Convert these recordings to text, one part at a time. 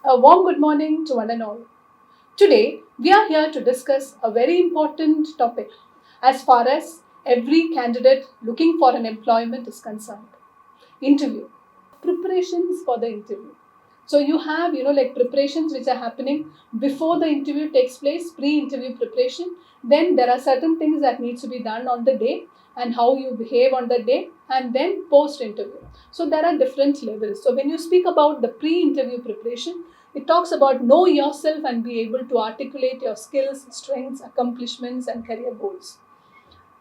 A warm good morning to one and all. Today, we are here to discuss a very important topic as far as every candidate looking for an employment is concerned: interview. Preparations for the interview. So you have, like preparations which are happening before the interview takes place, pre-interview preparation. Then there are certain things that needs to be done on the day and how you behave on the day, and then post-interview. So there are different levels. So when you speak about the pre-interview preparation, it talks about know yourself and be able to articulate your skills, strengths, accomplishments, and career goals.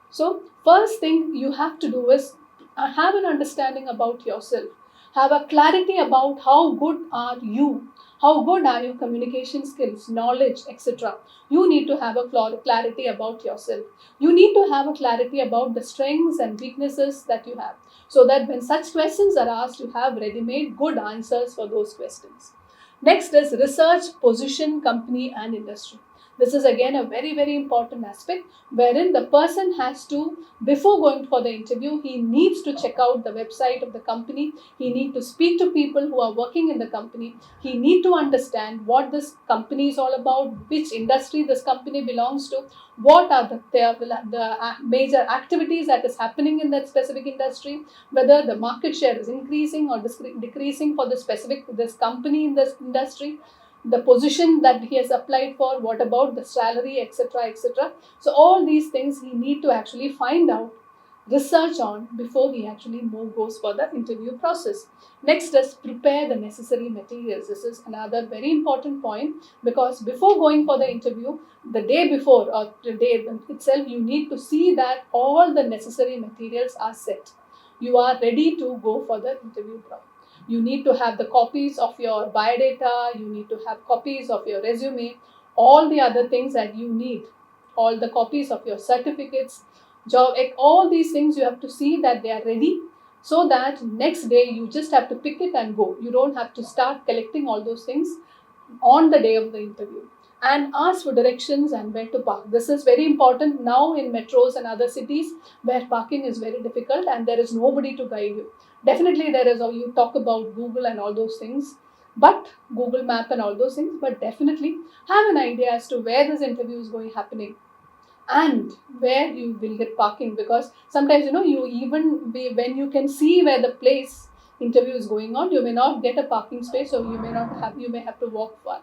So, first thing you have to do is have an understanding about yourself. Have a clarity about how good are you, how good are your communication skills, knowledge, etc. You need to have a clarity about yourself. You need to have a clarity about the strengths and weaknesses that you have, so that when such questions are asked, you have ready-made good answers for those questions. Next is research, position, company, and industry. This is again a very, very important aspect wherein the person has to, before going for the interview, he needs to check out the website of the company. He needs to speak to people who are working in the company. He needs to understand what this company is all about, which industry this company belongs to, what are the major activities that is happening in that specific industry, whether the market share is increasing or decreasing for this company in this industry, the position that he has applied for, what about the salary, etc., etc. So all these things he need to actually find out, research on before he actually goes for the interview process. Next is prepare the necessary materials. This is another very important point, because before going for the interview, the day before or the day itself, you need to see that all the necessary materials are set. You are ready to go for the interview process. You need to have the copies of your biodata, you need to have copies of your resume, all the other things that you need, all the copies of your certificates, job, all these things you have to see that they are ready, so that next day you just have to pick it and go. You don't have to start collecting all those things on the day of the interview. And ask for directions and where to park. This is very important now in metros and other cities where parking is very difficult and there is nobody to guide you. Definitely there is, you talk about Google and all those things, but Google Map and all those things, but definitely have an idea as to where this interview is going happening and where you will get parking, because sometimes you even when you can see where the place interview is going on, you may not get a parking space, or you may have to walk far.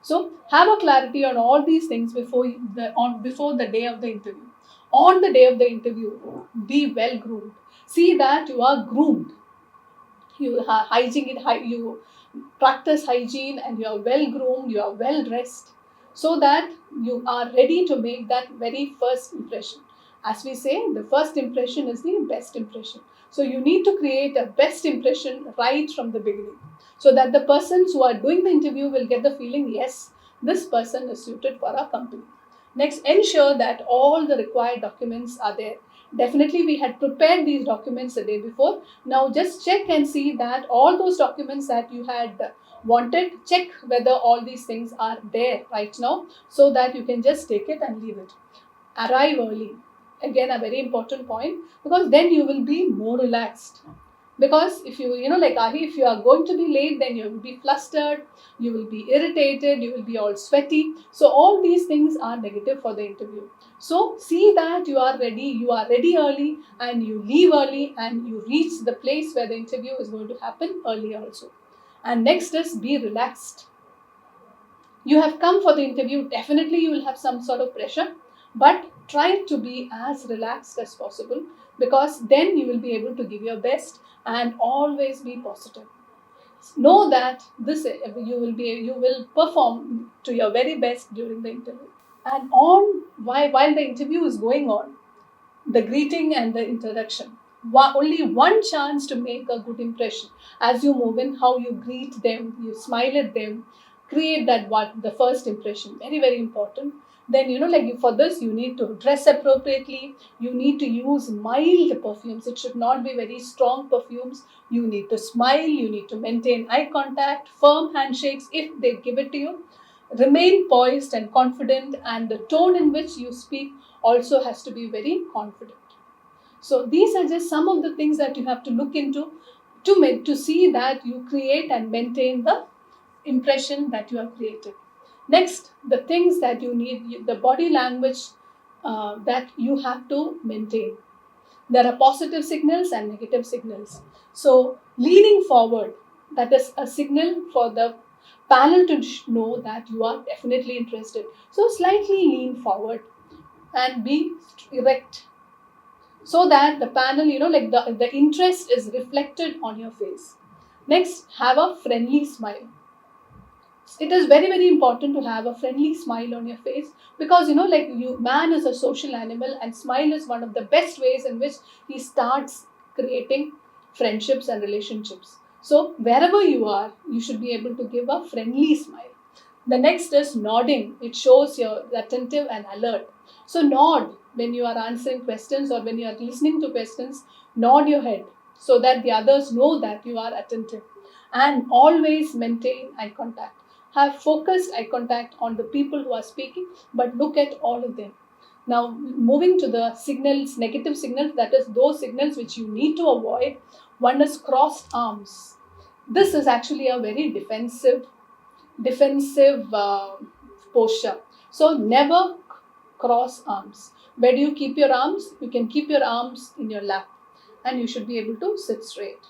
So have a clarity on all these things before the day of the interview. On the day of the interview, be well groomed. See that you are groomed. You practice hygiene, and you are well groomed, you are well dressed, so that you are ready to make that very first impression. As we say, the first impression is the best impression. So you need to create a best impression right from the beginning, so that the persons who are doing the interview will get the feeling, yes, this person is suited for our company. Next, ensure that all the required documents are there. Definitely, we had prepared these documents the day before. Now, just check and see that all those documents that you had wanted, check whether all these things are there right now, so that you can just take it and leave it. Arrive early. Again, a very important point, because then you will be more relaxed. Because if like Ahi, if you are going to be late, then you will be flustered, you will be irritated, you will be all sweaty. So all these things are negative for the interview. So see that you are ready early, and you leave early, and you reach the place where the interview is going to happen early also. And next is be relaxed. You have come for the interview, definitely you will have some sort of pressure, but try to be as relaxed as possible, because then you will be able to give your best, and always be positive. Know that this you will perform to your very best during the interview. And while the interview is going on, the greeting and the introduction. Only one chance to make a good impression. As you move in, how you greet them, you smile at them, create that the first impression. Very, very important. Then, for this, you need to dress appropriately. You need to use mild perfumes. It should not be very strong perfumes. You need to smile. You need to maintain eye contact, firm handshakes if they give it to you. Remain poised and confident, and the tone in which you speak also has to be very confident. So these are just some of the things that you have to look into to see that you create and maintain the impression that you have created. Next, the things that you need, the body language that you have to maintain. There are positive signals and negative signals. So, leaning forward, that is a signal for the panel to know that you are definitely interested. So, slightly lean forward and be erect so that the panel, like the interest is reflected on your face. Next, have a friendly smile. It is very very important to have a friendly smile on your face, because like man is a social animal, and smile is one of the best ways in which he starts creating friendships and relationships. So wherever you are, you should be able to give a friendly smile. The next is nodding. It shows you're attentive and alert. So nod when you are answering questions or when you are listening to questions. Nod your head so that the others know that you are attentive. And always maintain eye contact. Have focused eye contact on the people who are speaking, but look at all of them. Now, moving to the signals, negative signals, that is those signals which you need to avoid. One is crossed arms. This is actually a very defensive posture. So never cross arms. Where do you keep your arms? You can keep your arms in your lap, and you should be able to sit straight.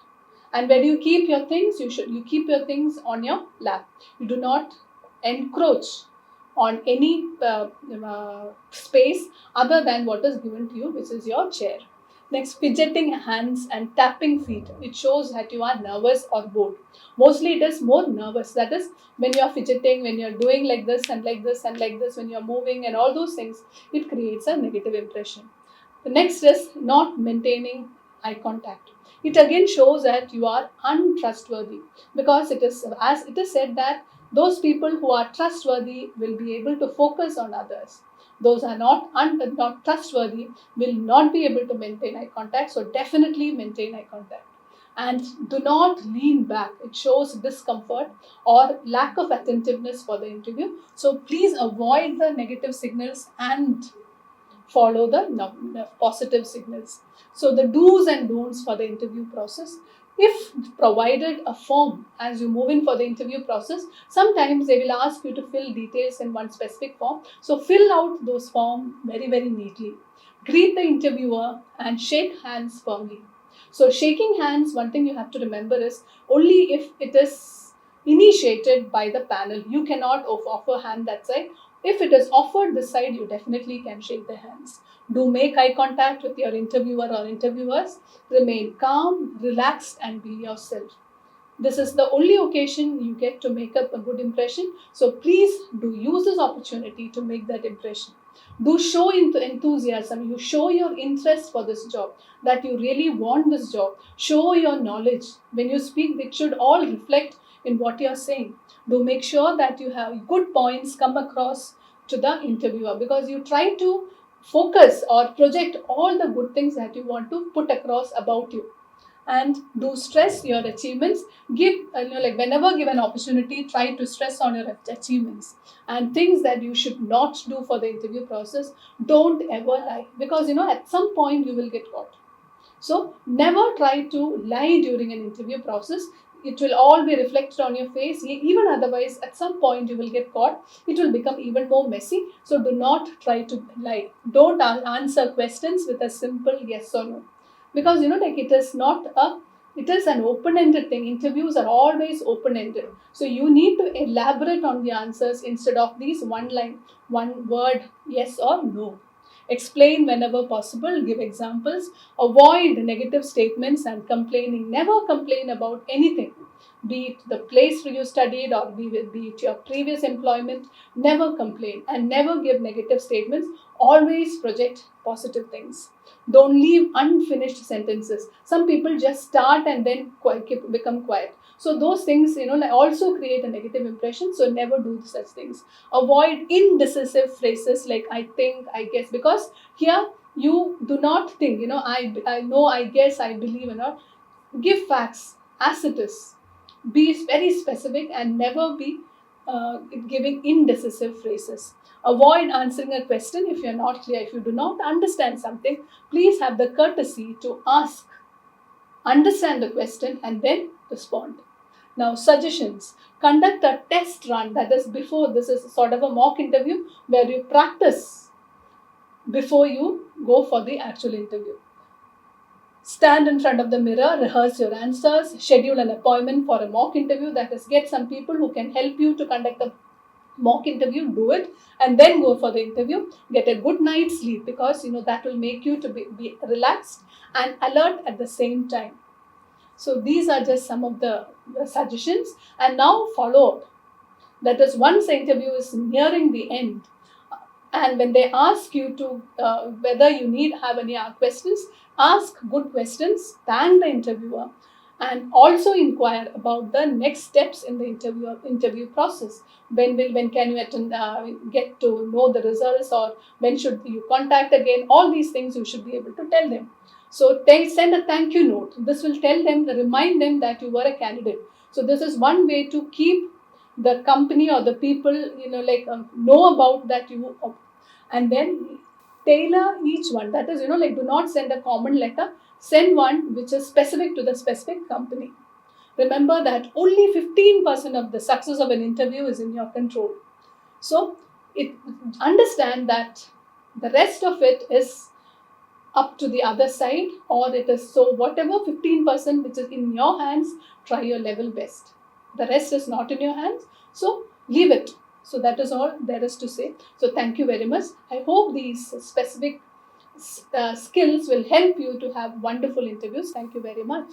And where do you keep your things? You keep your things on your lap. You do not encroach on any space other than what is given to you, which is your chair. Next, fidgeting hands and tapping feet. It shows that you are nervous or bored. Mostly it is more nervous. That is when you are fidgeting, when you are doing like this and like this and like this, when you are moving and all those things, it creates a negative impression. The next is not maintaining eye contact. It again shows that you are untrustworthy, because it is, as it is said, that those people who are trustworthy will be able to focus on others. Those are not trustworthy will not be able to maintain eye contact. So definitely maintain eye contact. And do not lean back. It shows discomfort or lack of attentiveness for the interview. So please avoid the negative signals and follow the positive signals. So the do's and don'ts for the interview process. If provided a form as you move in for the interview process, sometimes they will ask you to fill details in one specific form. So fill out those forms very, very neatly. Greet the interviewer and shake hands firmly. So shaking hands, one thing you have to remember is only if it is initiated by the panel. You cannot offer hand that side. If it is offered this side, you definitely can shake the hands. Do make eye contact with your interviewer or interviewers. Remain calm, relaxed, and be yourself. This is the only occasion you get to make up a good impression. So please do use this opportunity to make that impression. Do show enthusiasm. You show your interest for this job, that you really want this job. Show your knowledge. When you speak, it should all reflect in what you are saying. Do make sure that you have good points come across to the interviewer, because you try to focus or project all the good things that you want to put across about you. And do stress your achievements. Give like whenever given opportunity, try to stress on your achievements and things that you should not do for the interview process. Don't ever lie, because at some point you will get caught. So never try to lie during an interview process. It will all be reflected on your face. Even otherwise, at some point you will get caught. It will become even more messy. So do not try to lie. Don't answer questions with a simple yes or no, because like it is not a it is an open-ended thing. Interviews are always open-ended. So you need to elaborate on the answers instead of these one line, one word, yes or no. Explain whenever possible, give examples, avoid negative statements and complaining. Never complain about anything, be it the place where you studied or be it your previous employment. Never complain and never give negative statements. Always project positive things. Don't leave unfinished sentences. Some people just start and then become quiet. So those things, like also create a negative impression. So never do such things. Avoid indecisive phrases like I think, I guess, because here you do not think, I know, I guess, I believe, Give facts as it is. Be very specific and never be giving indecisive phrases. Avoid answering a question if you're not clear. If you do not understand something, please have the courtesy to ask, understand the question, and then respond. Now, suggestions. Conduct a test run, that is, before this is sort of a mock interview where you practice before you go for the actual interview. Stand in front of the mirror, rehearse your answers, schedule an appointment for a mock interview, that is, get some people who can help you to conduct the mock interview, do it, and then go for the interview. Get a good night's sleep, because that will make you to be relaxed and alert at the same time. So these are just some of the suggestions. And now follow up. That is, once the interview is nearing the end, and when they ask you to whether you have any questions, ask good questions, thank the interviewer, and also inquire about the next steps in the interview process. When can you get to know the results, or when should you contact again? All these things you should be able to tell them. So send a thank you note. This will remind them that you were a candidate. So this is one way to keep the company or the people know about that you. And then tailor each one. That is, do not send a common letter. Send one which is specific to the specific company. Remember that only 15% of the success of an interview is in your control. So understand that the rest of it is up to the other side, or it is, so whatever 15% which is in your hands, try your level best. The rest is not in your hands, so leave it. So that is all there is to say. So thank you very much. I hope these specific skills will help you to have wonderful interviews. Thank you very much.